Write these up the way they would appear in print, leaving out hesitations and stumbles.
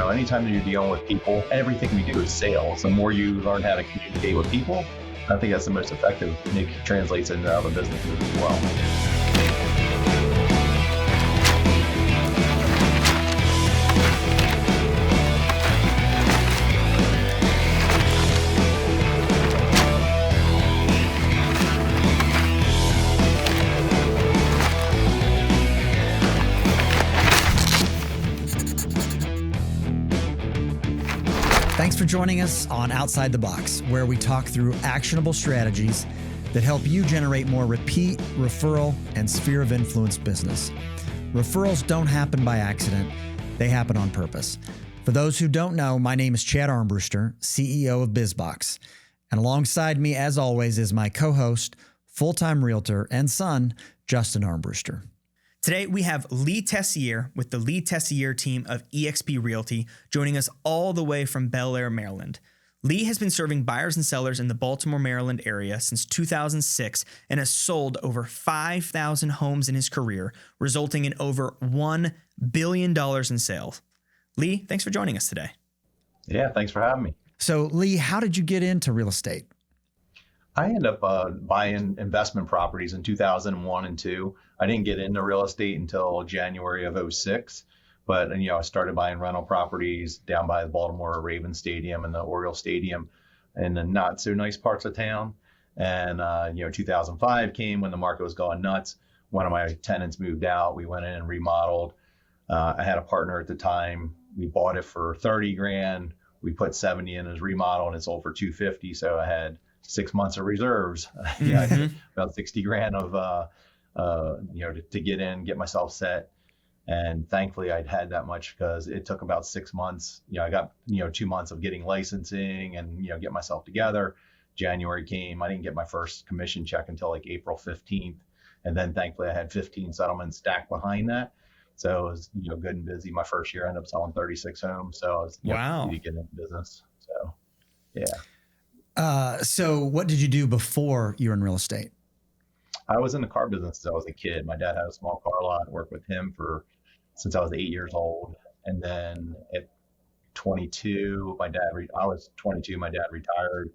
anytime that you're dealing with people, everything we do is sales. The more you learn how to communicate with people, I think that's the most effective. And it translates into other businesses as well. Thanks for joining us on Outside the Box, where we talk through actionable strategies that help you generate more repeat, referral, and sphere of influence business. Referrals don't happen by accident. They happen on purpose. For those who don't know, my name is Chad Armbruster, CEO of BizBox. And alongside me, as always, is my co-host, full-time realtor, and son, Justin Armbruster. Today, we have Lee Tessier with the Lee Tessier team of eXp Realty joining us all the way from Bel Air, Maryland. Lee has been serving buyers and sellers in the Baltimore, Maryland area since 2006 and has sold over 5,000 homes in his career, resulting in over $1 billion in sales. Lee, thanks for joining us today. Yeah, thanks for having me. So, Lee, how did you get into real estate? I ended up buying investment properties in 2001 and 2. I didn't get into real estate until January of 06, but I started buying rental properties down by the Baltimore Ravens Stadium and the Oriole Stadium in the not so nice parts of town. And 2005 came when the market was going nuts. One of my tenants moved out. We went in and remodeled. I had a partner at the time. We bought it for 30 grand. We put 70 in as remodel, and it sold for 250. So I had 6 months of reserves. I had about 60 grand of to get in, get myself set. And thankfully I'd had that much because it took about 6 months. I got 2 months of getting licensing and get myself together. January came. I didn't get my first commission check until like April 15th. And then thankfully I had 15 settlements stacked behind that. So it was good and busy. My first year I ended up selling 36 homes. So I was wow. to get into business. So yeah. So what did you do before you were in real estate? I was in the car business since I was a kid. My dad had a small car lot. I worked with him since I was 8 years old. And then at 22, I was 22. My dad retired,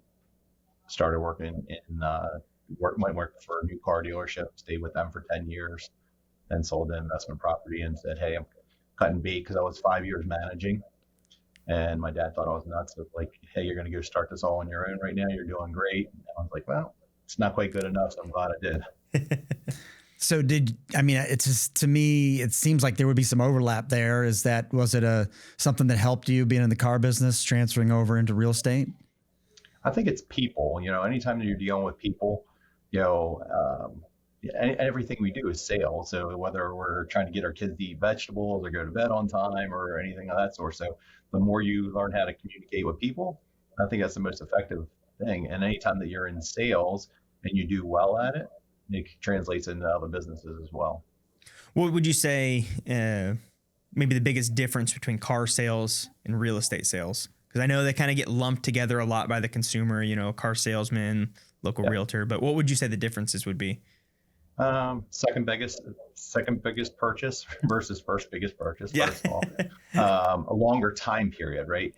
started working went work for a new car dealership, stayed with them for 10 years, then sold the investment property and said, hey, I'm cutting bait because I was 5 years managing. And my dad thought I was nuts. So like, hey, you're going to go start this all on your own right now. You're doing great. And I was like, well, it's not quite good enough. So I'm glad I did. So it's just, to me, it seems like there would be some overlap there. Was it something that helped you being in the car business, transferring over into real estate? I think it's people. Anytime that you're dealing with people, everything we do is sales. So whether we're trying to get our kids to eat vegetables or go to bed on time or anything of that sort. So the more you learn how to communicate with people, I think that's the most effective thing. And anytime that you're in sales and you do well at it, it translates into other businesses as well. What would you say maybe the biggest difference between car sales and real estate sales? Because I know they kind of get lumped together a lot by the consumer, car salesman, local realtor. But what would you say the differences would be? Second biggest purchase versus first biggest purchase. First of all, a longer time period, right?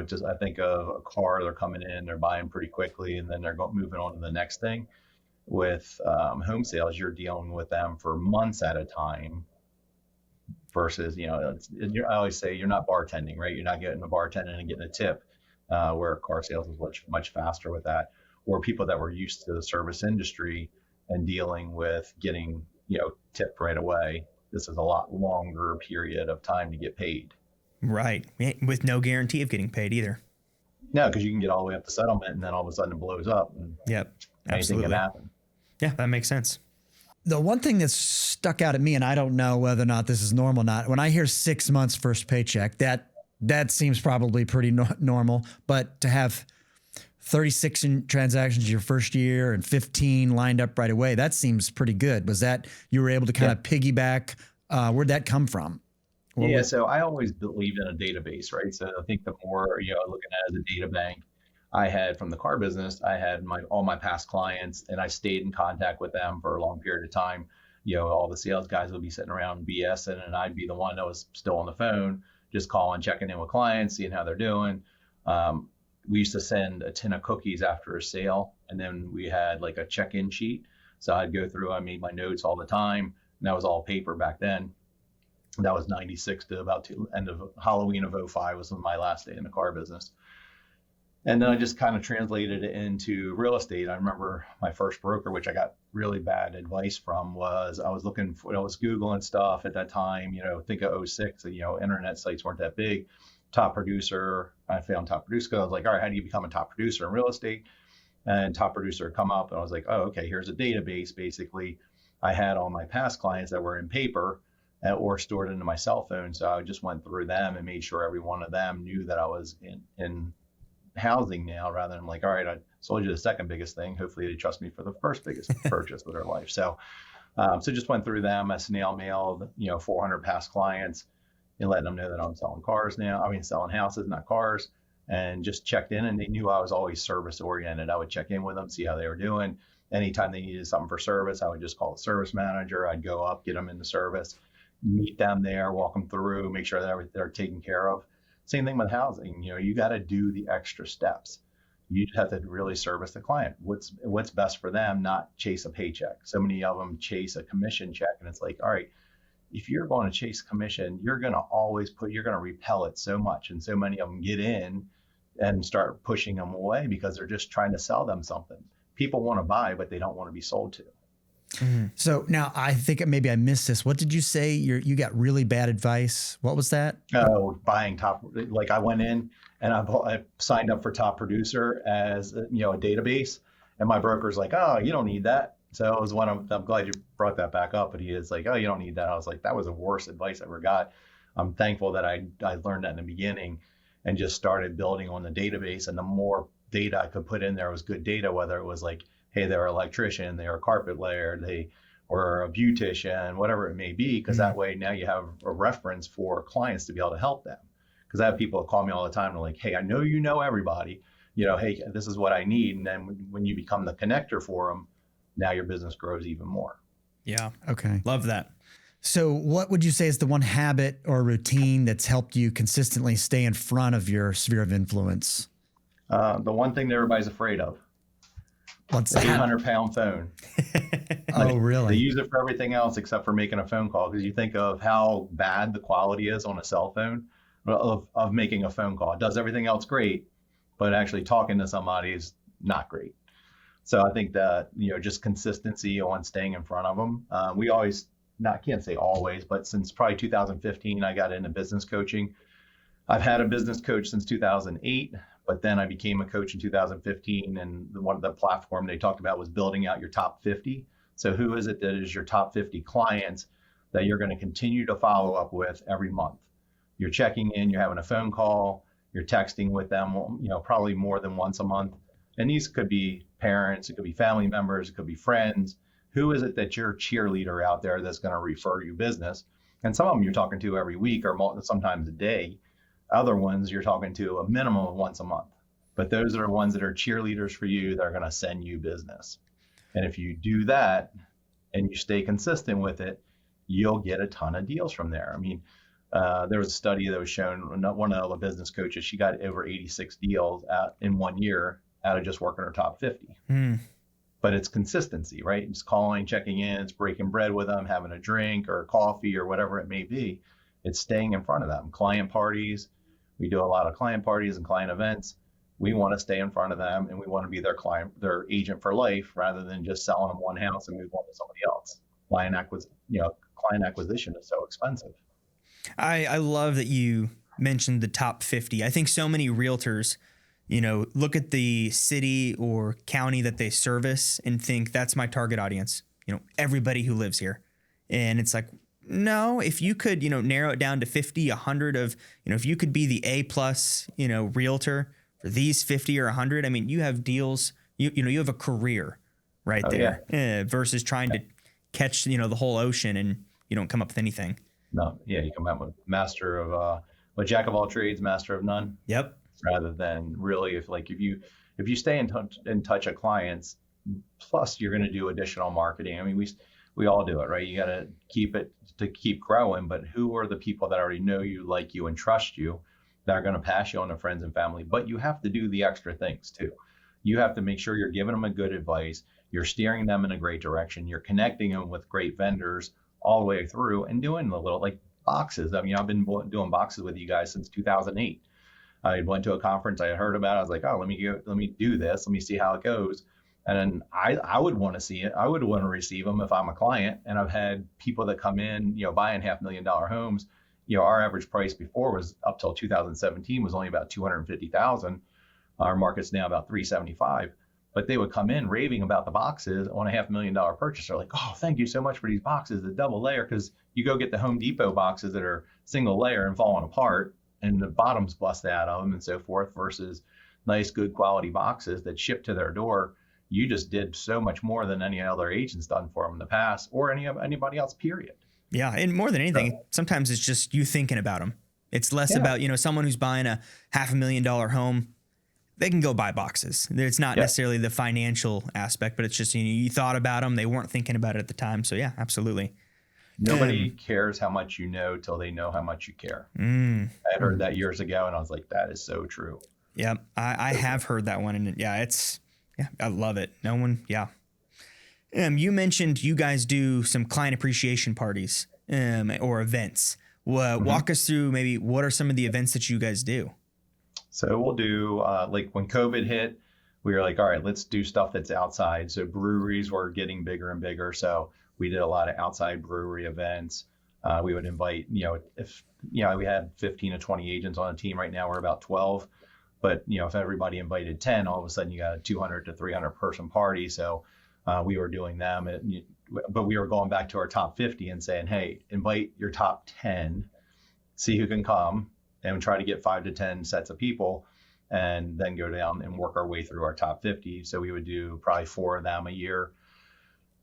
Just I think of a car, they're coming in, they're buying pretty quickly, and then they're moving on to the next thing. With home sales, you're dealing with them for months at a time. Versus, I always say you're not bartending, right? You're not getting a bartending and getting a tip. Where car sales is much faster with that. Or people that were used to the service industry and dealing with getting, tipped right away. This is a lot longer period of time to get paid. Right. With no guarantee of getting paid either. No, because you can get all the way up to settlement and then all of a sudden it blows up. And yep. Anything can happen. Yeah, that makes sense. The one thing that's stuck out at me, and I don't know whether or not this is normal or not, when I hear 6 months first paycheck, that seems probably pretty normal. But to have 36 transactions your first year and 15 lined up right away, that seems pretty good. Was that you were able to kind of piggyback? Where'd that come from? So I always believed in a database, right? So I think the more, looking at it as a data bank, I had from the car business, I had all my past clients and I stayed in contact with them for a long period of time. All the sales guys would be sitting around BSing and I'd be the one that was still on the phone, just calling, checking in with clients, seeing how they're doing. We used to send a tin of cookies after a sale, and then we had like a check-in sheet. So I'd go through, I made my notes all the time, and that was all paper back then. That was 96 to about the end of Halloween of 05 was my last day in the car business. And then I just kind of translated it into real estate. I remember my first broker, which I got really bad advice from, was I was looking for, I was Googling stuff at that time, think of 06, internet sites weren't that big. Top producer, I found top producer. I was like, all right, how do you become a top producer in real estate? And top producer come up, and I was like, oh, okay, here's a database. Basically, I had all my past clients that were in paper or stored into my cell phone. So I just went through them and made sure every one of them knew that I was in housing now, rather than like, all right, I sold you the second biggest thing. Hopefully they trust me for the first biggest purchase of their life. So just went through them. I snail mailed, 400 past clients and letting them know that I'm selling cars now. I mean, selling houses, not cars, and just checked in, and they knew I was always service oriented. I would check in with them, see how they were doing. Anytime they needed something for service, I would just call the service manager. I'd go up, get them into service, meet them there, walk them through, make sure that they're taken care of. Same thing with housing. You got to do the extra steps. You have to really service the client. What's best for them, not chase a paycheck. So many of them chase a commission check, and it's like, all right, if you're going to chase commission, you're going to repel it so much. And so many of them get in and start pushing them away because they're just trying to sell them something. People want to buy, but they don't want to be sold to. Mm-hmm. So now I think maybe I missed this. What did you say? You got really bad advice. What was that? Oh, buying top. Like I went in and I signed up for top producer as a database, and my broker's like, oh, you don't need that. So it was I'm glad you brought that back up. But he is like, oh, you don't need that. I was like, that was the worst advice I ever got. I'm thankful that I learned that in the beginning and just started building on the database. And the more data I could put in there was good data, whether it was like, hey, they're an electrician, they are a carpet layer, they were a beautician, whatever it may be, because that way now you have a reference for clients to be able to help them. Because I have people that call me all the time and are like, hey, I know you know everybody, hey, this is what I need. And then when you become the connector for them, now your business grows even more. Yeah. Okay. Love that. So what would you say is the one habit or routine that's helped you consistently stay in front of your sphere of influence? The one thing that everybody's afraid of. What's the that? 800-pound phone. Oh, really? They use it for everything else except for making a phone call, because you think of how bad the quality is on a cell phone of making a phone call. It does everything else great, but actually talking to somebody is not great. So I think that, just consistency on staying in front of them. We always, can't say always, but since probably 2015, I got into business coaching. I've had a business coach since 2008. But then I became a coach in 2015, and one of the platform they talked about was building out your top 50. So who is it that is your top 50 clients that you're going to continue to follow up with every month? You're checking in, you're having a phone call, you're texting with them, probably more than once a month. And these could be parents, it could be family members, it could be friends. Who is it that your cheerleader out there that's going to refer you business? And some of them you're talking to every week or sometimes a day. Other ones you're talking to a minimum of once a month. But those are the ones that are cheerleaders for you that are going to send you business. And if you do that and you stay consistent with it, you'll get a ton of deals from there. I mean, there was a study that was shown, one of the business coaches, she got over 86 deals in 1 year out of just working her top 50. But it's consistency, right? It's calling, checking in, it's breaking bread with them, having a drink or coffee or whatever it may be. It's staying in front of them. Client parties. We do a lot of client parties and client events. We want to stay in front of them, and we want to be their agent for life, rather than just selling them one house and move on to somebody else. Client acquisition is so expensive. I love that you mentioned the top 50. I think so many realtors, look at the city or county that they service and think that's my target audience. Everybody who lives here, and it's like, no, if you could, narrow it down to 50, 100 of, if you could be the A+, realtor for these 50 or 100, I mean, you have deals, you have a career right there. Yeah. Versus trying to catch, the whole ocean and you don't come up with anything. No. Yeah. You come out with master of, jack of all trades, master of none. Yep. Rather than really, if you stay in touch with clients, plus you're going to do additional marketing. I mean, we all do it, right? You got to keep it to keep growing, but who are the people that already know you, like you, and trust you that are going to pass you on to friends and family? But you have to do the extra things too. You have to make sure you're giving them a good advice, you're steering them in a great direction, you're connecting them with great vendors all the way through, and doing the little like boxes. I mean, I've been doing boxes with you guys since 2008. I went to a conference I had heard about it. I was like, oh, let me do this. Let me see how it goes. And then I would want to see it. I would want to receive them if I'm a client. And I've had people that come in, buying $500,000 homes. Our average price before was up till 2017 was only about 250,000. Our market's now about 375. But they would come in raving about the boxes on a $500,000 purchase. They're like, oh, thank you so much for these boxes, the double layer, because you go get the Home Depot boxes that are single layer and falling apart, and the bottoms bust out of them and so forth, versus nice, good quality boxes that ship to their door. You just did so much more than any other agent's done for them in the past, or anybody else, period. Yeah. And more than anything, sometimes it's just you thinking about them. It's less about, someone who's buying a $500,000 home. They can go buy boxes. It's not necessarily the financial aspect, but it's just, you thought about them. They weren't thinking about it at the time. So yeah, absolutely. Nobody cares how much you know till they know how much you care. I had heard that years ago, and I was like, that is so true. Yeah, I have heard that one. And I love it. No one, you mentioned you guys do some client appreciation parties or events. Walk us through maybe what are some of the events that you guys do? So we'll do, like when COVID hit, we were like, all right, let's do stuff that's outside. So breweries were getting bigger and bigger. So we did a lot of outside brewery events. We would invite, if, we had 15 to 20 agents on a team. Right now we're about 12. But, if everybody invited 10, all of a sudden you got a 200 to 300 person party. So we were doing them. But we were going back to our top 50 and saying, hey, invite your top 10, see who can come, and try to get 5 to 10 sets of people, and then go down and work our way through our top 50. So we would do probably 4 of them a year.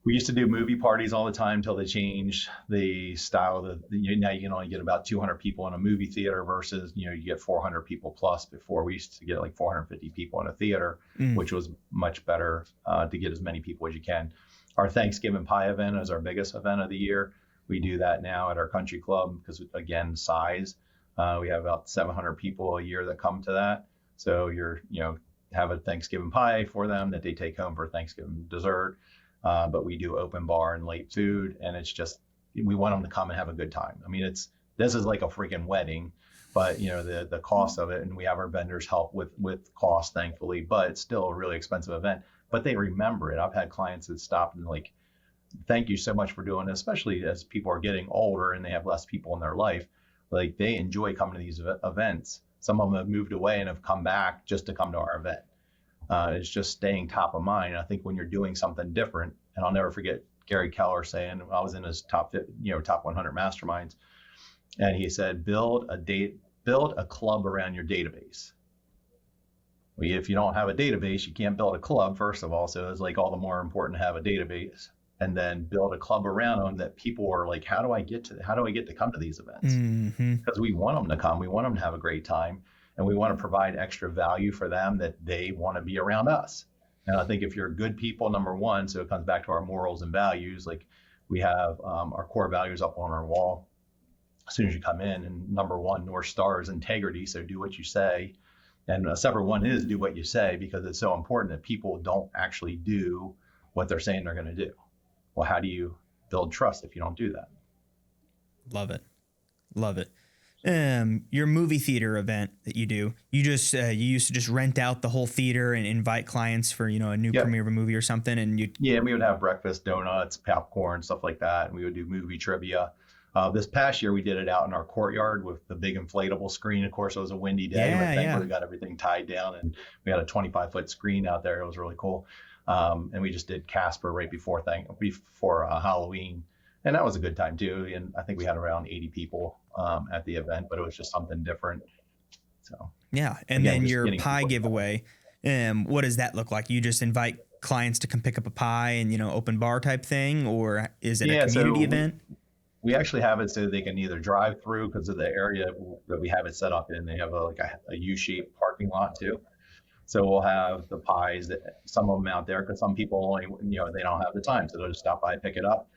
We used to do movie parties all the time until they changed the style. Now you can only get about 200 people in a movie theater versus, you get 400 people plus. Before we used to get like 450 people in a theater, which was much better to get as many people as you can. Our Thanksgiving pie event is our biggest event of the year. We do that now at our country club because, again, size. We have about 700 people a year that come to that. So have a Thanksgiving pie for them that they take home for Thanksgiving dessert. But we do open bar and late food, and it's just, we want them to come and have a good time. I mean, this is like a freaking wedding, but the cost of it, and we have our vendors help with cost, thankfully, but it's still a really expensive event, but they remember it. I've had clients that stop and like, thank you so much for doing this, especially as people are getting older and they have less people in their life. Like, they enjoy coming to these events. Some of them have moved away and have come back just to come to our event. It's just staying top of mind. I think when you're doing something different, and I'll never forget Gary Keller saying, I was in his top 100 masterminds, and he said, build a club around your database. Well, if you don't have a database, you can't build a club, first of all. So it's like all the more important to have a database, and then build a club around them that people are like, how do I get to come to these events? Because we want them to come. We want them to have a great time. And we want to provide extra value for them that they want to be around us. And I think if you're good people, number one, so it comes back to our morals and values. Like, we have our core values up on our wall as soon as you come in. And number one, North Star, is integrity. So do what you say. And a separate one is do what you say, because it's so important that people don't actually do what they're saying they're going to do. Well, how do you build trust if you don't do that? Love it. Love it. Your movie theater event that you do, you used to just rent out the whole theater and invite clients for, a new premiere of a movie or something. And and we would have breakfast, donuts, popcorn, stuff like that. And we would do movie trivia. This past year, we did it out in our courtyard with the big inflatable screen. Of course, it was a windy day, but thankfully we got everything tied down, and we had a 25-foot screen out there. It was really cool. And we just did Casper right before Halloween. And that was a good time too. And I think we had around 80 people at the event, but it was just something different. So yeah. And again, then your pie giveaway, what does that look like? You just invite clients to come pick up a pie and, open bar type thing, or is it a community event? We actually have it so they can either drive through, because of the area that we have it set up in. They have a U-shaped parking lot too. So we'll have the pies, some of them out there, because some people only, they don't have the time. So they'll just stop by and pick it up.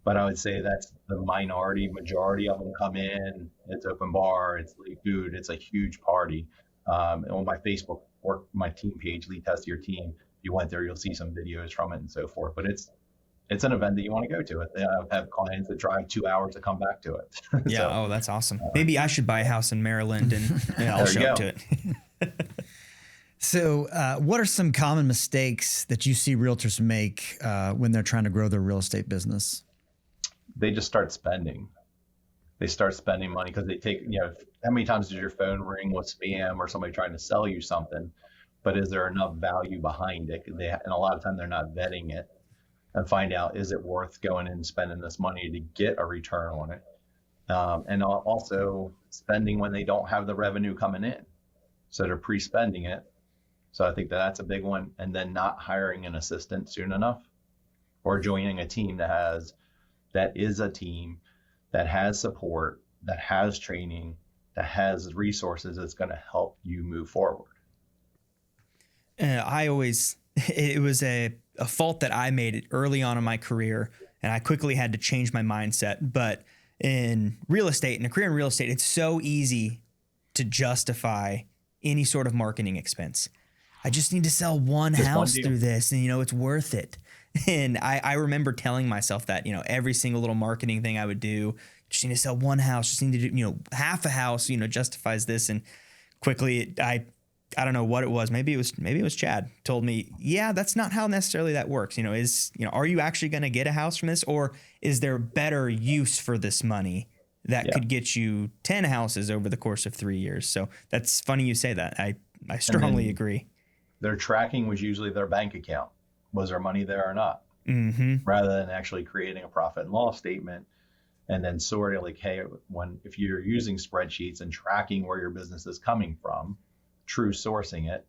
but I would say that's the minority. Majority of them come in, it's open bar, it's late food, it's a huge party. And on my Facebook or my team page, Lee Tessier team, if you went there, you'll see some videos from it and so forth. But it's an event that you want to go to. I have clients that drive 2 hours to come back to it. Yeah. So, Oh, that's awesome. Maybe I should buy a house in Maryland and I'll show up to it. So, what are some common mistakes that you see realtors make when they're trying to grow their real estate business? they just start spending. They start spending money because they take, how many times does your phone ring with spam or somebody trying to sell you something? But is there enough value behind it? And a lot of time they're not vetting it and find out, is it worth going and spending this money to get a return on it? And also spending when they don't have the revenue coming in. So they're pre-spending it. So I think that's a big one. And then not hiring an assistant soon enough, or joining a team that is a team that has support, that has training, that has resources that's going to help you move forward. It was a fault that I made early on in my career, and I quickly had to change my mindset. But in real estate, in a career in real estate, it's so easy to justify any sort of marketing expense. I just need to sell one house through this, and it's worth it. And I remember telling myself that, every single little marketing thing I would do, just need to sell one house, just need to do, half a house, justifies this. And quickly, I don't know what it was. Maybe it was Chad told me, yeah, that's not how necessarily that works. Are you actually going to get a house from this, or is there better use for this money that could get you 10 houses over the course of 3 years? So that's funny you say that. I strongly agree. Their tracking was usually their bank account. Was there money there or not? Mm-hmm. Rather than actually creating a profit and loss statement and then sort of like, hey, if you're using spreadsheets and tracking where your business is coming from, true sourcing it,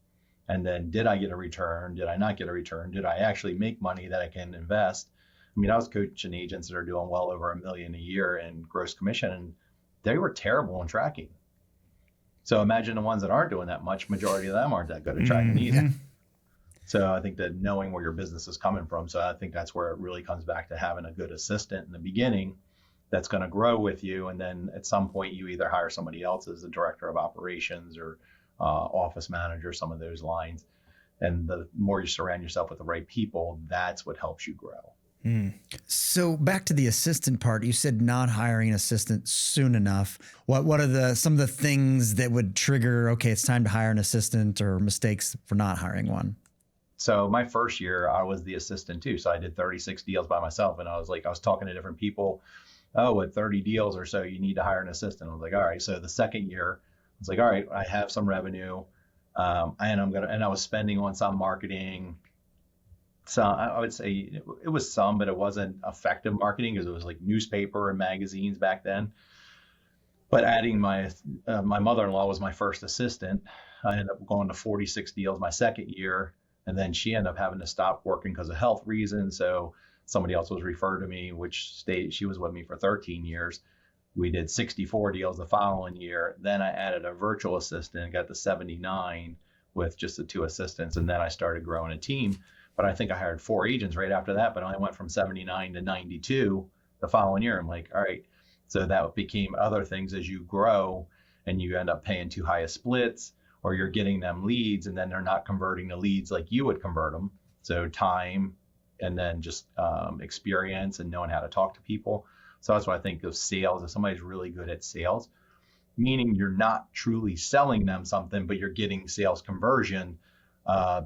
and then did I get a return? Did I not get a return? Did I actually make money that I can invest? I mean, I was coaching agents that are doing well over $1 million a year in gross commission, and they were terrible in tracking. So imagine the ones that aren't doing that much, majority of them aren't that good at tracking either. So I think that knowing where your business is coming from. So I think that's where it really comes back to having a good assistant in the beginning that's going to grow with you. And then at some point you either hire somebody else as the director of operations or office manager, some of those lines. And the more you surround yourself with the right people, that's what helps you grow. So back to the assistant part, you said not hiring an assistant soon enough. What are some of the things that would trigger, okay, it's time to hire an assistant, or mistakes for not hiring one? So my first year, I was the assistant too. So I did 36 deals by myself. And I was talking to different people. Oh, at 30 deals or so, you need to hire an assistant. I was like, all right. So the second year, I was like, all right, I have some revenue. And I was spending on some marketing. So I would say it was some, but it wasn't effective marketing because it was like newspaper and magazines back then. But adding my mother-in-law was my first assistant. I ended up going to 46 deals my second year. And then she ended up having to stop working because of health reasons. So somebody else was referred to me, she was with me for 13 years. We did 64 deals the following year. Then I added a virtual assistant, got to 79 with just the 2 assistants. And then I started growing a team. But I think I hired 4 agents right after that, but I went from 79 to 92 the following year. I'm like, all right. So that became other things as you grow and you end up paying too high a splits, or you're getting them leads and then they're not converting the leads like you would convert them. So time and then just experience and knowing how to talk to people. So that's why I think of sales. If somebody's really good at sales, meaning you're not truly selling them something, but you're getting sales conversion.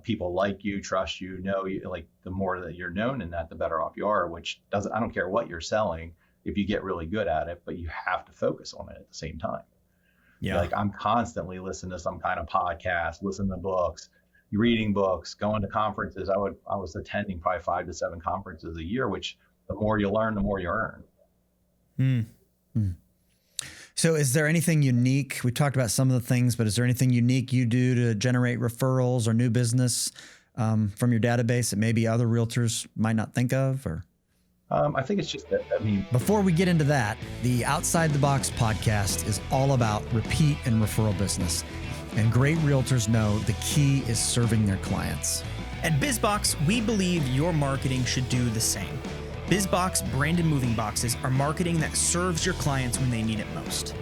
People like you, trust you, know you. Like the more that you're known in that, the better off you are. I don't care what you're selling if you get really good at it, but you have to focus on it at the same time. Yeah, like I'm constantly listening to some kind of podcast, listening to books, reading books, going to conferences. I was attending probably 5 to 7 conferences a year, which the more you learn, the more you earn. So is there anything unique? We talked about some of the things, but is there anything unique you do to generate referrals or new business from your database that maybe other realtors might not think of? Or I think it's just that, Before we get into that, the Outside the Box podcast is all about repeat and referral business. And great realtors know the key is serving their clients. At BizBox, we believe your marketing should do the same. BizBox branded moving boxes are marketing that serves your clients when they need it most.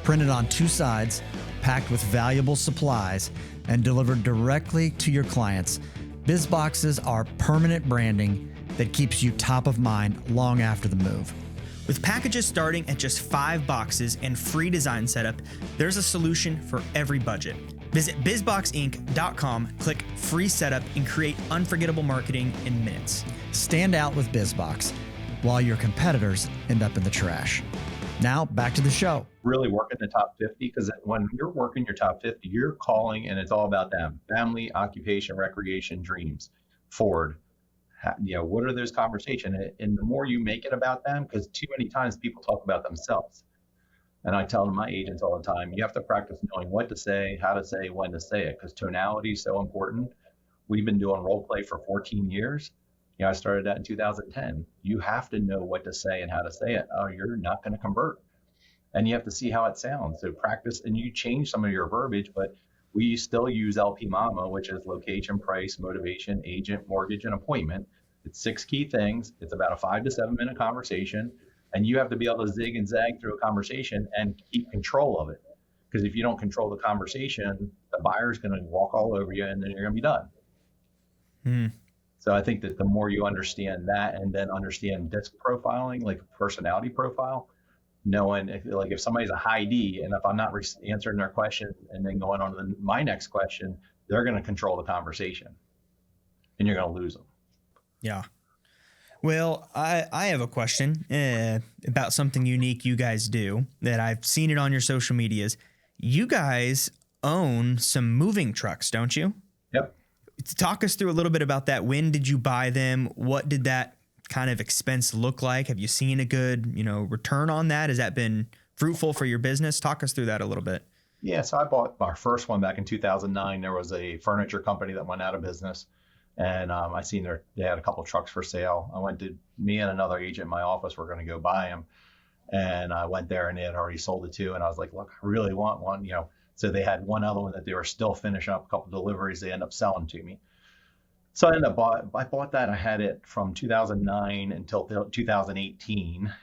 Printed on two sides, packed with valuable supplies, and delivered directly to your clients, BizBoxes are permanent branding that keeps you top of mind long after the move. With packages starting at just 5 boxes and free design setup, there's a solution for every budget. Visit bizboxinc.com, click free setup, and create unforgettable marketing in minutes. Stand out with BizBox while your competitors end up in the trash. Now, back to the show. Really work in the top 50, because when you're working your top 50, you're calling and it's all about them. Family, occupation, recreation, dreams, Ford. What are those conversations? And the more you make it about them, because too many times people talk about themselves. And I tell my agents all the time, you have to practice knowing what to say, how to say, when to say it, because tonality is so important. We've been doing role play for 14 years. I started that in 2010. You have to know what to say and how to say it. Oh, you're not going to convert. And you have to see how it sounds. So practice, and you change some of your verbiage, but we still use LP Mama, which is location, price, motivation, agent, mortgage, and appointment. It's 6 key things. It's about a 5 to 7 minute conversation. And you have to be able to zig and zag through a conversation and keep control of it. Because if you don't control the conversation, the buyer's going to walk all over you and then you're going to be done. So I think that the more you understand that, and then understand disc profiling, like a personality profile, knowing if somebody's a high D, and if I'm not answering their question and then going on to my next question, they're going to control the conversation and you're going to lose them. Yeah. Well, I have a question about something unique you guys do that I've seen it on your social medias. You guys own some moving trucks, don't you? Yep. Talk us through a little bit about that. When did you buy them? What did that kind of expense look like? Have you seen a good, return on that? Has that been fruitful for your business? Talk us through that a little bit. Yeah. So I bought our first one back in 2009. There was a furniture company that went out of business. And I seen they had a couple trucks for sale. Me and another agent in my office were going to go buy them. And I went there and they had already sold it too. And I was like, look, I really want one, So they had one other one that they were still finishing up, a couple deliveries they ended up selling to me. So I bought that. I had it from 2009 until 2018.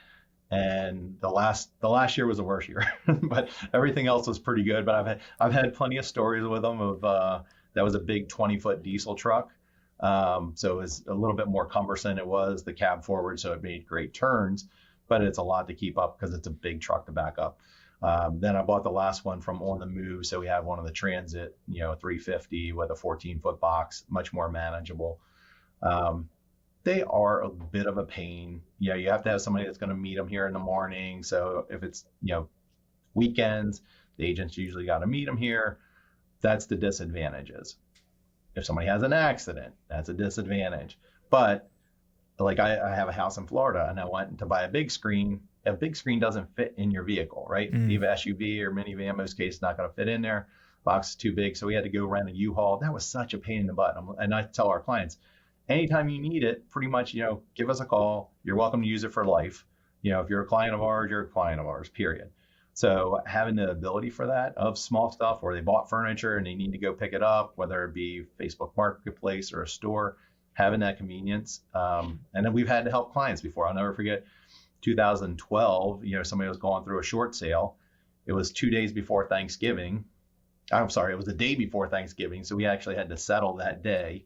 And the last year was the worst year, but everything else was pretty good. But I've had plenty of stories with them of that was a big 20-foot diesel truck. So it was a little bit more cumbersome than it was the cab forward. So it made great turns, but it's a lot to keep up because it's a big truck to back up. Then I bought the last one from On the Move. So we have one of the Transit, 350 with a 14-foot box, much more manageable. They are a bit of a pain. You have to have somebody that's going to meet them here in the morning. So if it's, weekends, the agents usually got to meet them here. That's the disadvantages. If somebody has an accident, that's a disadvantage. But like I have a house in Florida and I went to buy a big screen. A big screen doesn't fit in your vehicle, right? If you have an SUV or minivan, most cases, not going to fit in there. Box is too big. So we had to go rent a U-Haul. That was such a pain in the butt. And I tell our clients, anytime you need it, pretty much, give us a call. You're welcome to use it for life. If you're a client of ours, you're a client of ours, period. So having the ability for that of small stuff where they bought furniture and they need to go pick it up, whether it be Facebook Marketplace or a store, having that convenience. And then we've had to help clients before. I'll never forget 2012, somebody was going through a short sale. It was 2 days before Thanksgiving. I'm sorry, it was the day before Thanksgiving. So we actually had to settle that day.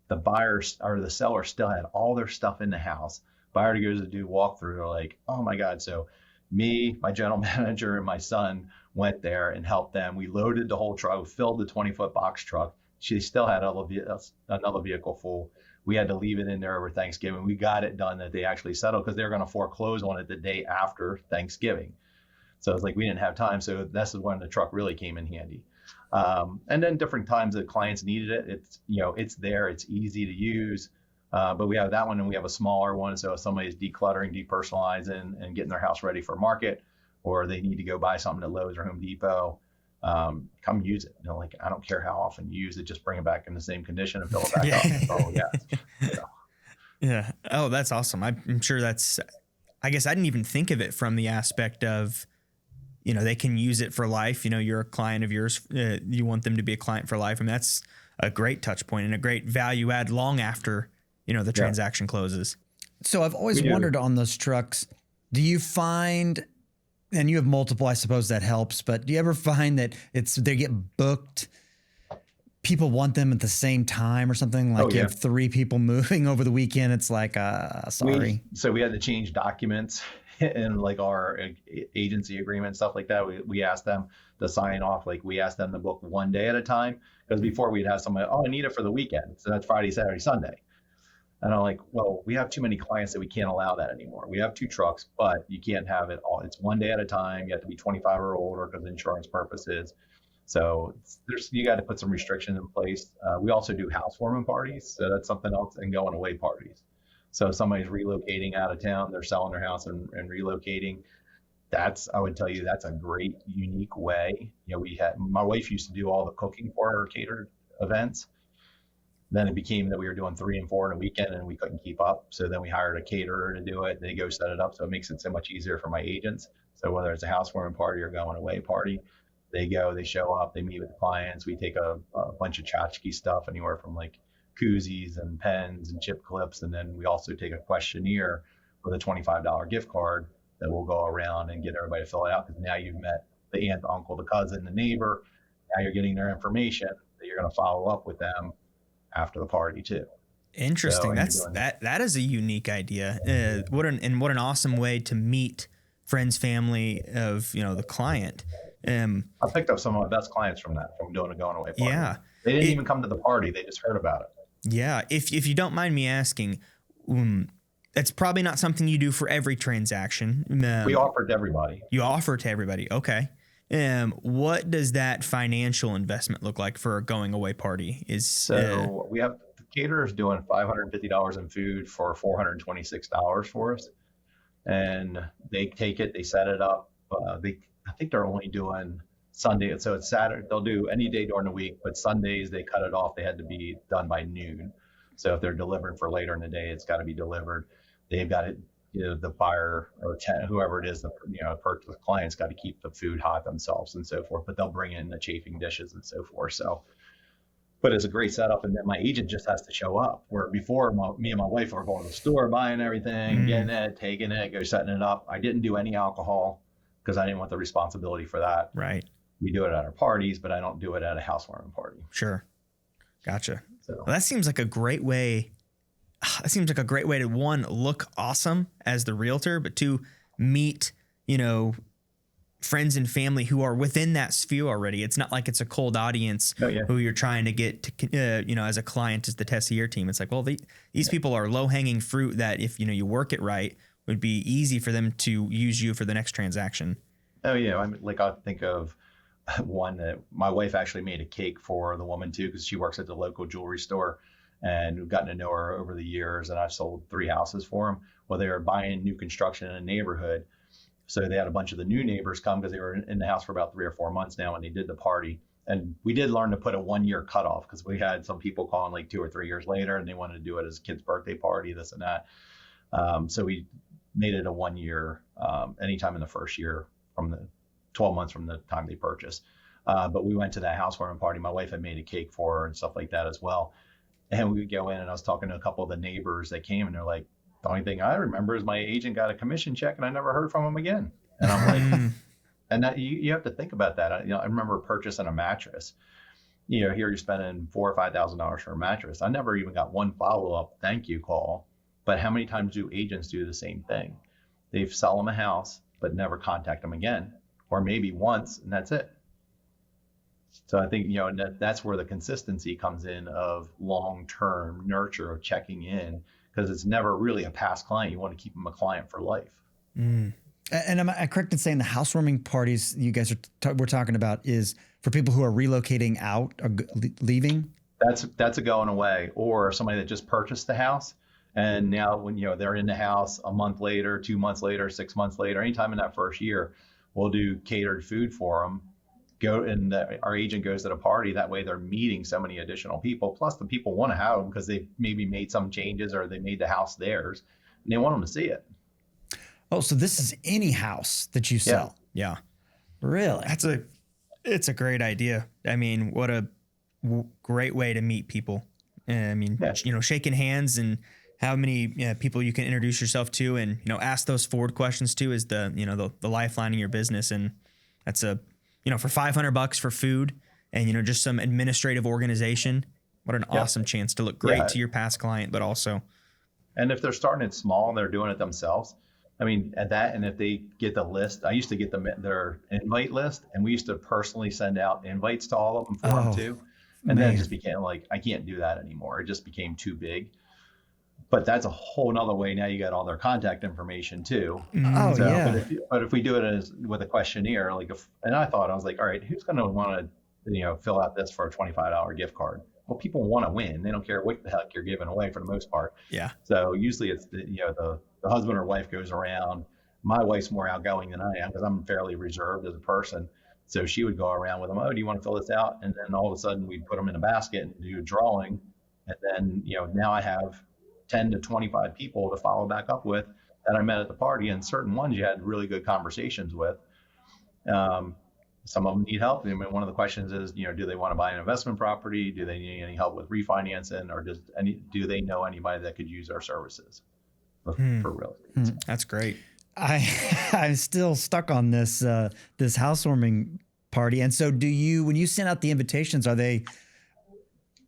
The buyers or the seller still had all their stuff in the house. Buyer goes to do walkthrough. They're like, oh my God. So me, my general manager, and my son went there and helped them. We loaded the whole truck, filled the 20-foot box truck. She still had another vehicle full. We had to leave it in there over Thanksgiving. We got it done that they actually settled because they were going to foreclose on it the day after Thanksgiving. So it's like we didn't have time. So this is when the truck really came in handy. And then different times that clients needed it. It's it's there. It's easy to use. But we have that one and we have a smaller one. So if somebody's decluttering, depersonalizing, and getting their house ready for market, or they need to go buy something at Lowe's or Home Depot, come use it. I don't care how often you use it, just bring it back in the same condition and fill it back up. Oh yeah. Yeah. Oh, that's awesome. I'm sure I guess I didn't even think of it from the aspect of, they can use it for life. You're a client of yours. You want them to be a client for life. I mean, that's a great touch point and a great value add long after, the transaction closes. So I've always We do. wondered on those trucks, do you find, and you have multiple, I suppose that helps, but do you ever find that they get booked, people want them at the same time or something? Like you have 3 people moving over the weekend. It's like, sorry. So we had to change documents in like our agency agreement, stuff like that. We asked them to sign off. Like we asked them to book one day at a time, because before we'd have somebody, I need it for the weekend. So that's Friday, Saturday, Sunday. And I'm like, well, we have too many clients that we can't allow that anymore. We have 2 trucks, but you can't have it all. It's one day at a time. You have to be 25 or older because of insurance purposes. So you got to put some restrictions in place. We also do housewarming parties. So that's something else, and going away parties. So if somebody's relocating out of town, they're selling their house and relocating. I would tell you, that's a great, unique way. My wife used to do all the cooking for our catered events. Then it became that we were doing 3 and 4 in a weekend, and we couldn't keep up. So then we hired a caterer to do it. They go set it up. So it makes it so much easier for my agents. So whether it's a housewarming party or going away party, they show up, they meet with the clients. We take a bunch of tchotchke stuff, anywhere from like koozies and pens and chip clips. And then we also take a questionnaire with a $25 gift card that we'll go around and get everybody to fill it out. Because now you've met the aunt, the uncle, the cousin, the neighbor. Now you're getting their information that you're going to follow up with them after the party too. Interesting. That is a unique idea. What an awesome way to meet friends, family of, the client. I picked up some of my best clients from doing a going away party. Yeah. They didn't even come to the party. They just heard about it. Yeah. If you don't mind me asking, that's probably not something you do for every transaction. We offer it to everybody. You offer it to everybody. Okay. What does that financial investment look like for a going away party? We have the caterers doing $550 in food for $426 for us. And they take it, they set it up. I think they're only doing Sunday. So it's Saturday. They'll do any day during the week, but Sundays they cut it off. They had to be done by noon. So if they're delivering for later in the day, it's got to be delivered. They've got it. The buyer or whoever it is, the client's got to keep the food hot themselves and so forth. But they'll bring in the chafing dishes and so forth. So, but it's a great setup. And then my agent just has to show up. Where before, me and my wife were going to the store, buying everything, getting it, taking it, go setting it up. I didn't do any alcohol because I didn't want the responsibility for that. Right. We do it at our parties, but I don't do it at a housewarming party. Sure. Gotcha. So well, that seems like a great way. That seems like a great way to, 1, look awesome as the realtor, but 2, meet, friends and family who are within that sphere already. It's not like it's a cold audience who you're trying to get to, as a client, as the Tessier team. It's like, well, these people are low hanging fruit that if, you work it right, would be easy for them to use you for the next transaction. Oh yeah. I think of one that my wife actually made a cake for the woman too, because she works at the local jewelry store. And we've gotten to know her over the years, and I've sold 3 houses for them. Well, they were buying new construction in a neighborhood. So they had a bunch of the new neighbors come because they were in the house for about 3 or 4 months now, and they did the party. And we did learn to put a 1-year cutoff, because we had some people calling like 2 or 3 years later, and they wanted to do it as a kid's birthday party, this and that. So we made it a 1 year, anytime in the first year from the 12 months from the time they purchased. But we went to that housewarming party. My wife had made a cake for her and stuff like that as well. And we would go in, and I was talking to a couple of the neighbors that came, and they're like, the only thing I remember is my agent got a commission check and I never heard from him again. And I'm like, and that you have to think about that. I remember purchasing a mattress. Here you're spending $4,000 or $5,000 for a mattress. I never even got one follow-up thank you call. But how many times do agents do the same thing? They sell them a house, but never contact them again, or maybe once, and that's it. So I think, that's where the consistency comes in of long-term nurture of checking in, because it's never really a past client. You want to keep them a client for life. And am I correct in saying the housewarming parties you guys we're talking about is for people who are relocating out or leaving? That's a going away, or somebody that just purchased the house. And now when, they're in the house a month later, 2 months later, 6 months later, anytime in that first year, we'll do catered food for them. Our agent goes to the party. That way they're meeting so many additional people. Plus the people want to have them because they maybe made some changes or they made the house theirs and they want them to see it. Oh, so this is any house that you sell? Yeah. Really? It's a great idea. I mean, what a great way to meet people. I mean, shaking hands and how many people you can introduce yourself to and, ask those forward questions to is the lifeline in your business. And that's for $500 for food and, just some administrative organization. What an awesome chance to look great to your past client, but also. And if they're starting it small, they're doing it themselves. I mean, at that, and if they get the list, I used to get their invite list, and we used to personally send out invites to all of them for them too. And then it just became like, I can't do that anymore. It just became too big. But that's a whole nother way. Now you got all their contact information too. But if we do it with a questionnaire, and I was like, all right, who's going to want to, fill out this for a $25 gift card? Well, people want to win. They don't care what the heck you're giving away for the most part. Yeah. So usually it's the husband or wife goes around. My wife's more outgoing than I am because I'm fairly reserved as a person. So she would go around with them. Oh, do you want to fill this out? And then all of a sudden we'd put them in a basket and do a drawing. And then, now I have 10 to 25 people to follow back up with that I met at the party, and certain ones you had really good conversations with. Some of them need help. I mean, one of the questions is, do they want to buy an investment property? Do they need any help with refinancing, or do they know anybody that could use our services for real estate? That's great. I'm still stuck on this housewarming party. And so when you send out the invitations, are they,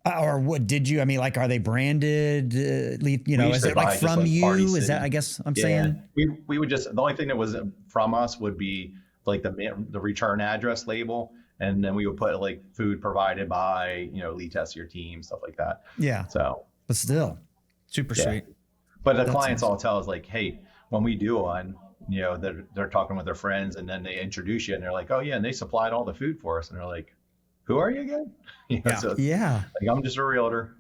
or what did you, are they branded? Is it like from you? Is that, I guess I'm saying? We would just, the only thing that was from us would be like the return address label. And then we would put like food provided by, Lee Tessier team, stuff like that. Yeah. So, but still super sweet. But the clients all tell us like, hey, when we do one, they're talking with their friends, and then they introduce you and they're like, oh yeah. And they supplied all the food for us. And they're like, who are you again? Like, I'm just a realtor.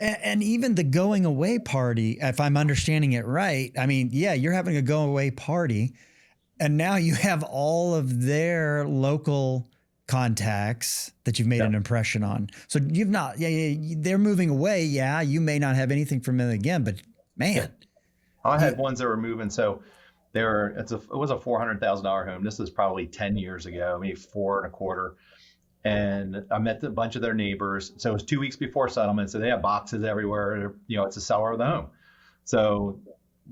And even the going away party, if I'm understanding it right, you're having a going away party, and now you have all of their local contacts that you've made an impression on. So you've not, they're moving away. Yeah, you may not have anything from them again, but man. Yeah. I had ones that were moving. So it was a $400,000 home. This is probably 10 years ago, maybe 4.25. And I met a bunch of their neighbors. So it was 2 weeks before settlement. So they have boxes everywhere. It's a seller of the home. So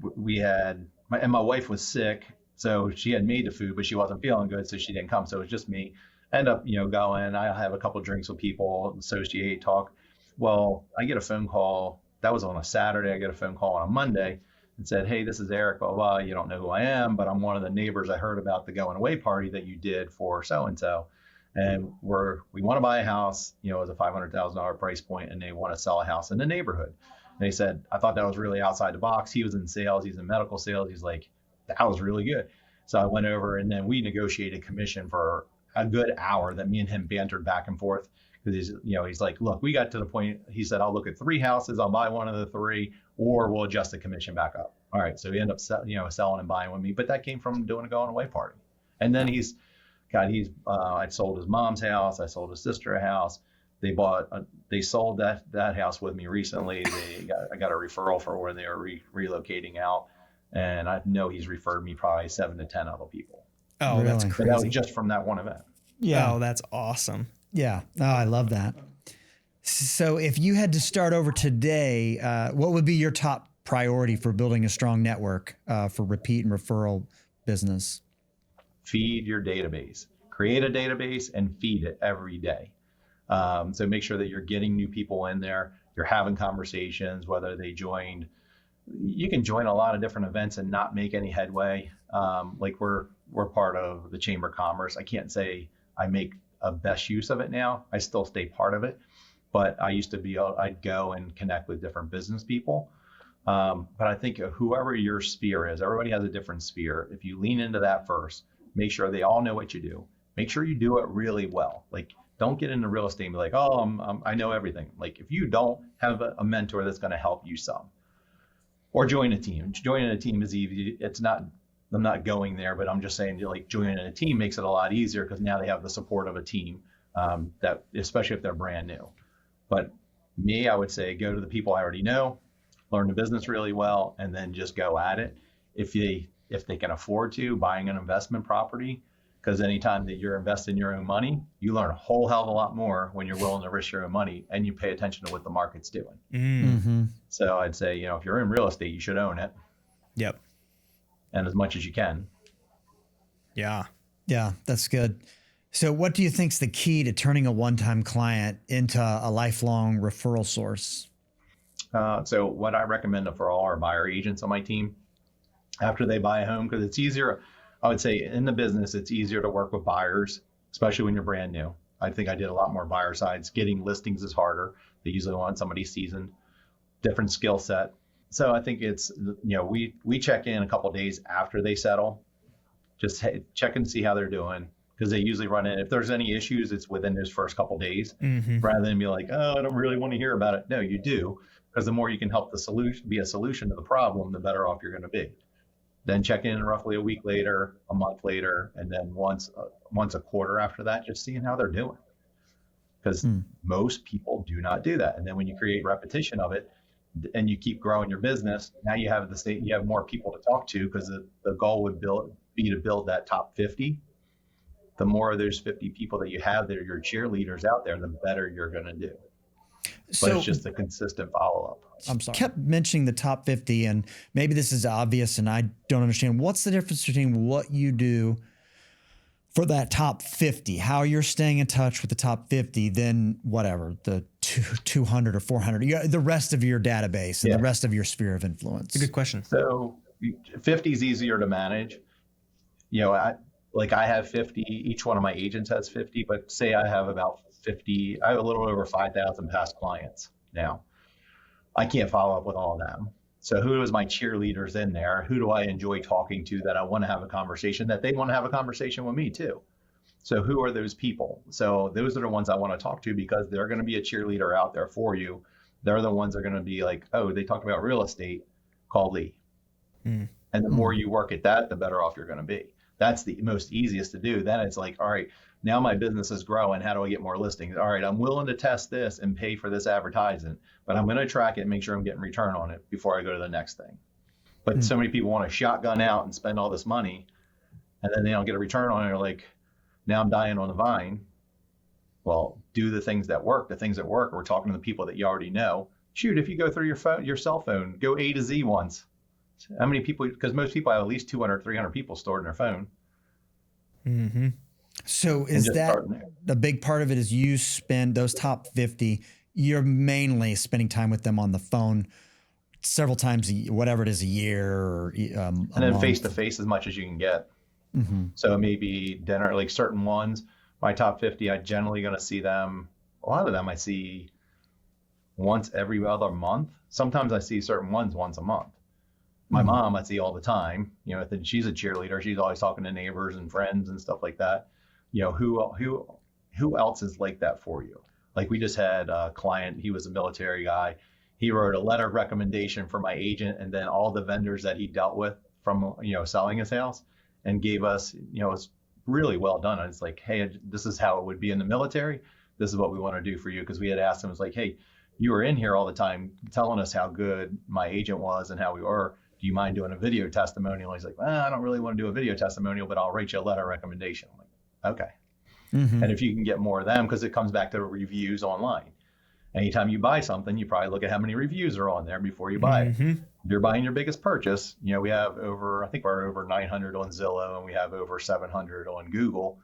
my wife was sick. So she had made the food, but she wasn't feeling good. So she didn't come. So it was just me. End up, going. I have a couple of drinks with people, associate, talk. Well, I get a phone call. That was on a Saturday. I get a phone call on a Monday and said, hey, this is Eric, blah, blah. You don't know who I am, but I'm one of the neighbors. I heard about the going away party that you did for so-and-so. And we want to buy a house, it was a $500,000 price point, and they want to sell a house in the neighborhood. And they said, I thought that was really outside the box. He was in sales. He's in medical sales. He's like, that was really good. So I went over, and then we negotiated commission for a good hour that me and him bantered back and forth. Because he's like, look, we got to the point, he said, I'll look at 3 houses. I'll buy one of the 3, or we'll adjust the commission back up. All right. So he ended up, selling and buying with me. But that came from doing a going away party. And then I sold his mom's house. I sold his sister a house. They sold that house with me recently. I got a referral for where they are relocating out. And I know he's referred me probably 7 to 10 other people. Oh, really? That's crazy. That was just from that one event. Yeah. Oh, that's awesome. Yeah. Oh, I love that. So if you had to start over today, what would be your top priority for building a strong network for repeat and referral business? Feed your database. Create a database and feed it every day. So make sure that you're getting new people in there. You're having conversations, whether they joined. You can join a lot of different events and not make any headway. Like we're part of the Chamber of Commerce. I can't say I make a best use of it now. I still stay part of it, but I used to I'd go and connect with different business people. But I think whoever your sphere is, everybody has a different sphere. If you lean into that first, make sure they all know what you do. Make sure you do it really well. Like, don't get into real estate and be like, oh, I know everything. Like, if you don't have a mentor that's going to help you some, or join a team. Joining a team is easy. I'm not going there, but I'm just saying, like, joining a team makes it a lot easier because now they have the support of a team, that especially if they're brand new. But me, I would say go to the people I already know, learn the business really well, and then just go at it. If they can afford to, buying an investment property Because anytime that you're investing your own money, you learn a whole hell of a lot more when you're willing to risk your own money and you pay attention to what the market's doing. So I'd say, if you're in real estate, you should own it. Yep. And as much as you can. Yeah. Yeah, that's good. So what do you think's the key to turning a one-time client into a lifelong referral source? So what I recommend for all our buyer agents on my team, after they buy a home, because it's easier, I would say in the business, it's easier to work with buyers, especially when you're brand new. I think I did a lot more buyer sides. Getting listings is harder. They usually want somebody seasoned, different skill set. So I think it's, we check in a couple of days after they settle, just check and see how they're doing, because they usually run in. If there's any issues, it's within those first couple of days, rather than be like, oh, I don't really want to hear about it. No, you do, because the more you can help the solution be a solution to the problem, the better off you're going to be. Then check in roughly a week later, a month later, and then once a quarter after that, just seeing how they're doing. Because most people do not do that. And then when you create repetition of it and you keep growing your business, now you have you have more people to talk to, because the goal would be to build that top 50. The more of those 50 people that you have that are your cheerleaders out there, the better you're going to do. But it's just a consistent follow-up. I'm sorry. Kept mentioning the top 50, and maybe this is obvious and I don't understand. What's the difference between what you do for that top 50, how you're staying in touch with the top 50, then whatever, the 200 or 400, the rest of your database and the rest of your sphere of influence? It's a good question. So 50 is easier to manage. I have 50, each one of my agents has 50, but say I have about 50, I have a little over 5,000 past clients now. I can't follow up with all of them. So who is my cheerleaders in there? Who do I enjoy talking to that I want to have a conversation, that they want to have a conversation with me too? So who are those people? So those are the ones I want to talk to, because they're going to be a cheerleader out there for you. They're the ones that are going to be like, oh, they talked about real estate, call Lee. And the more you work at that, the better off you're going to be. That's the most easiest to do. Then it's like, all right, now my business is growing. How do I get more listings? All right, I'm willing to test this and pay for this advertisement, but I'm going to track it and make sure I'm getting return on it before I go to the next thing. But so many people want to shotgun out and spend all this money, and then they don't get a return on it. They're like, now I'm dying on the vine. Well, do the things that work. The things that work, we're talking to the people that you already know. Shoot, if you go through your cell phone, go A to Z once. How many people? Because most people have at least 200, 300 people stored in their phone. So is that a big part of it? Is you spend those top 50, you're mainly spending time with them on the phone several times, whatever it is, a year or and then face to face as much as you can get. So maybe dinner, like certain ones, my top 50, I generally going to see them. A lot of them I see once every other month. Sometimes I see certain ones once a month. My mom, I see all the time, she's a cheerleader. She's always talking to neighbors and friends and stuff like that. Who else is like that for you? Like we just had a client, he was a military guy. He wrote a letter of recommendation for my agent and then all the vendors that he dealt with from, selling his house, and gave us, it's really well done. And it's like, hey, this is how it would be in the military. This is what we want to do for you. Because we had asked him, it's like, hey, you were in here all the time telling us how good my agent was and how we were. Do you mind doing a video testimonial? He's like, well, I don't really want to do a video testimonial, but I'll write you a letter of recommendation. I'm like, okay. And if you can get more of them, because it comes back to reviews online. Anytime you buy something, you probably look at how many reviews are on there before you buy it. If you're buying your biggest purchase, we have I think we're over 900 on Zillow and we have over 700 on Google.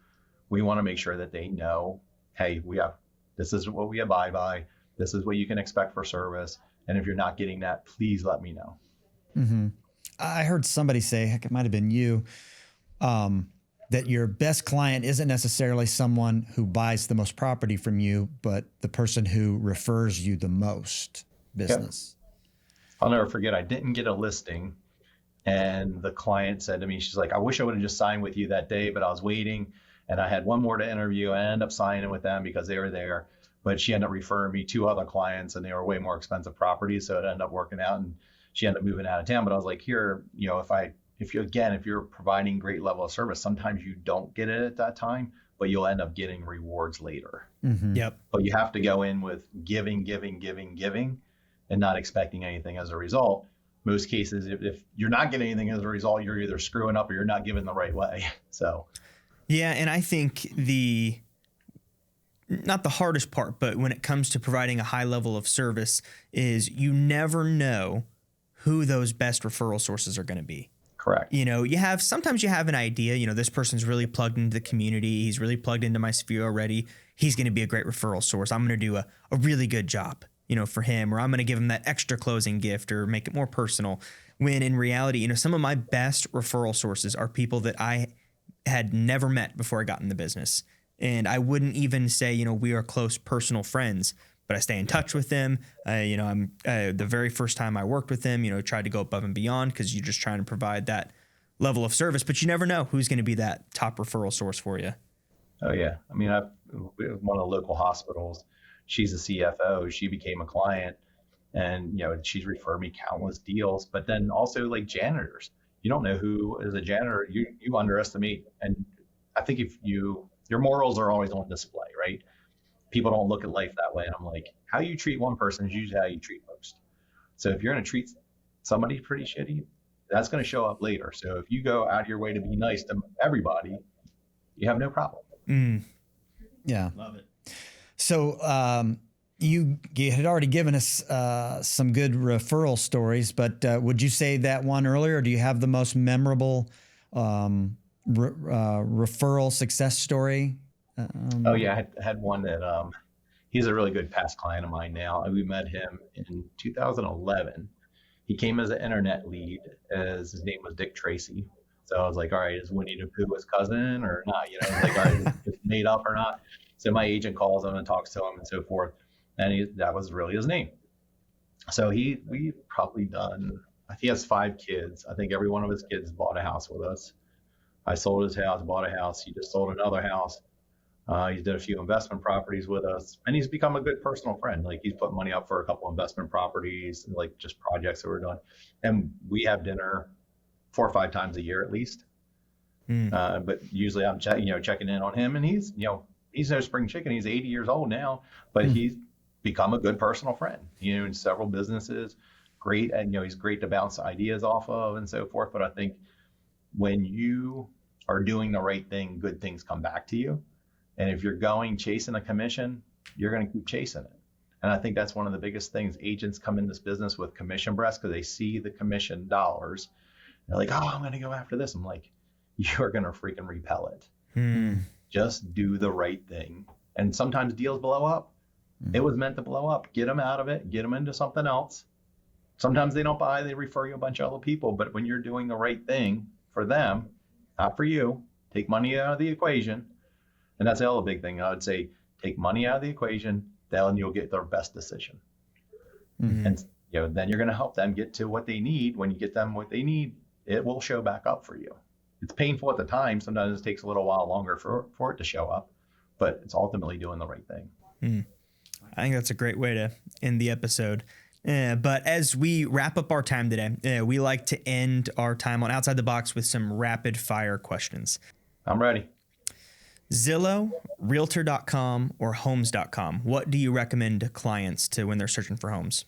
We want to make sure that they know, hey, this is what we abide by. This is what you can expect for service. And if you're not getting that, please let me know. I heard somebody say, heck, it might have been you, that your best client isn't necessarily someone who buys the most property from you, but the person who refers you the most business. I'll never forget, I didn't get a listing. And the client said to me, she's like, I wish I would have just signed with you that day, but I was waiting and I had one more to interview. I ended up signing with them because they were there, but she ended up referring me to other clients and they were way more expensive properties. So it ended up working out and she ended up moving out of town. But I was like, here, if you're providing great level of service, sometimes you don't get it at that time, but you'll end up getting rewards later. But you have to go in with giving, and not expecting anything as a result. Most cases, if you're not getting anything as a result, you're either screwing up or you're not giving the right way. So Yeah, and I think not the hardest part, but when it comes to providing a high level of service is you never know who those best referral sources are going to be. Correct. Sometimes you have an idea, this person's really plugged into the community. He's really plugged into my sphere already. He's going to be a great referral source. I'm going to do a really good job, for him, or I'm going to give him that extra closing gift or make it more personal. When in reality, some of my best referral sources are people that I had never met before I got in the business. And I wouldn't even say, we are close personal friends, but I stay in touch with them. I'm the very first time I worked with them, tried to go above and beyond because you're just trying to provide that level of service, but you never know who's going to be that top referral source for you. Oh yeah. I mean, one of the local hospitals, she's a CFO. She became a client, and she's referred me countless deals. But then also like janitors, you don't know who is a janitor. You underestimate, and I think if your morals are always on display, right? People don't look at life that way. And I'm like, how you treat one person is usually how you treat most. So if you're going to treat somebody pretty shitty, that's going to show up later. So if you go out of your way to be nice to everybody, you have no problem. Yeah. Love it. So you had already given us some good referral stories, but would you say that one earlier, or do you have the most memorable referral success story? Oh yeah, I had one that he's a really good past client of mine now. We met him in 2011. He came as an internet lead, as his name was Dick Tracy. So I was like, all right, is Winnie the Pooh his cousin or not? Like, all right, is it made up or not? So my agent calls him and talks to him and so forth, and that was really his name. So we probably done. He has 5 kids. I think every one of his kids bought a house with us. I sold his house, bought a house. He just sold another house. He did a few investment properties with us, and he's become a good personal friend. Like, he's put money up for a couple investment properties, like just projects that we're doing. And we have dinner 4 or 5 times a year at least. But usually I'm checking in on him, and he's no spring chicken. He's 80 years old now, but he's become a good personal friend, in several businesses. Great. And, he's great to bounce ideas off of and so forth. But I think when you are doing the right thing, good things come back to you. And if you're going chasing a commission, you're going to keep chasing it. And I think that's one of the biggest things. Agents come in this business with commission breast because they see the commission dollars. They're like, oh, I'm going to go after this. I'm like, you're going to freaking repel it. Just do the right thing. And sometimes deals blow up. It was meant to blow up. Get them out of it. Get them into something else. Sometimes they don't buy. They refer you a bunch of other people. But when you're doing the right thing for them, not for you, take money out of the equation. And that's the other big thing. I would say, take money out of the equation, then you'll get their best decision. And then you're going to help them get to what they need. When you get them what they need, it will show back up for you. It's painful at the time. Sometimes it takes a little while longer for it to show up, but it's ultimately doing the right thing. I think that's a great way to end the episode. But as we wrap up our time today, we like to end our time on Outside the Box with some rapid fire questions. I'm ready. Zillow, Realtor.com, or Homes.com. What do you recommend to clients to when they're searching for homes?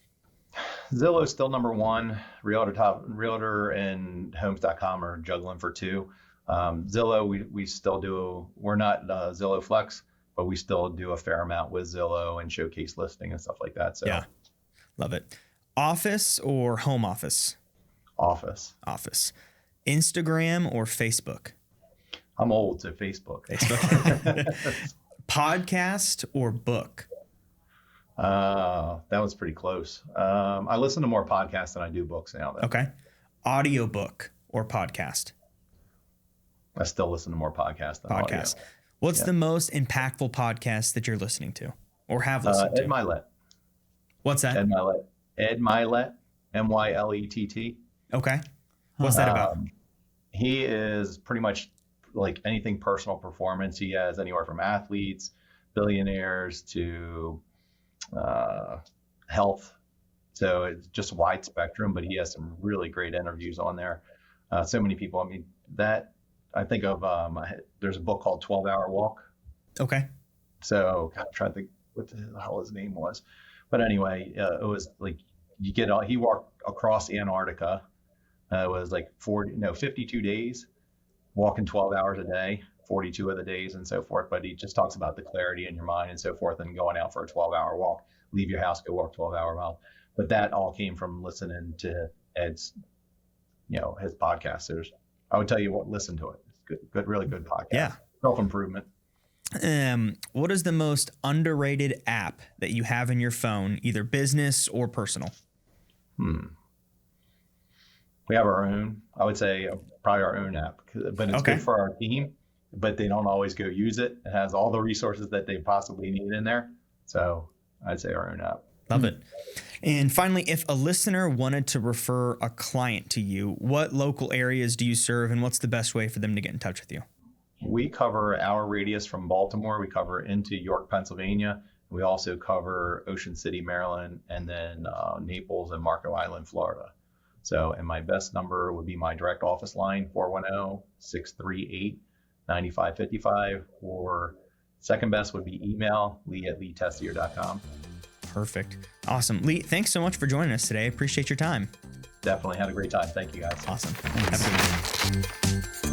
Zillow is still number 1. Realtor and Homes.com are juggling for 2. Zillow, we still do. We're not Zillow Flex, but we still do a fair amount with Zillow and showcase listing and stuff like that. So yeah, love it. Office or home office? Office. Instagram or Facebook? I'm old, so Facebook. Podcast or book? That was pretty close. I listen to more podcasts than I do books now, though. Okay. Audiobook or podcast? I still listen to more podcasts than audio. What's the most impactful podcast that you're listening to or have listened to? Ed Milet. What's that? Ed Milet, Mylett. Okay. What's that about? He is pretty much like anything personal performance. He has anywhere from athletes, billionaires to health. So it's just a wide spectrum, but he has some really great interviews on there. So many people. I mean, that I think of, there's a book called 12-Hour Walk. Okay. So I'm trying to think what the hell his name was. But anyway, it was like he walked across Antarctica. It was like 52 days, walking 12 hours a day, 42 of the days and so forth, but he just talks about the clarity in your mind and so forth, and going out for a 12-hour walk, leave your house, go walk 12-hour miles. But that all came from listening to Ed's, his podcast. I would tell you what, listen to it. It's good, really good podcast. Yeah. Self-improvement. What is the most underrated app that you have in your phone, either business or personal? We have our own, I would say probably our own app, but it's good for our team, but they don't always go use it. It has all the resources that they possibly need in there. So I'd say our own app. Love it. And finally, if a listener wanted to refer a client to you, what local areas do you serve and what's the best way for them to get in touch with you? We cover our radius from Baltimore. We cover into York, Pennsylvania. We also cover Ocean City, Maryland, and then Naples and Marco Island, Florida. So, and my best number would be my direct office line, 410-638-9555, or second best would be email, lee@leetessier.com. Perfect. Awesome. Lee, thanks so much for joining us today. I appreciate your time. Definitely had a great time. Thank you, guys. Awesome. Have a good one.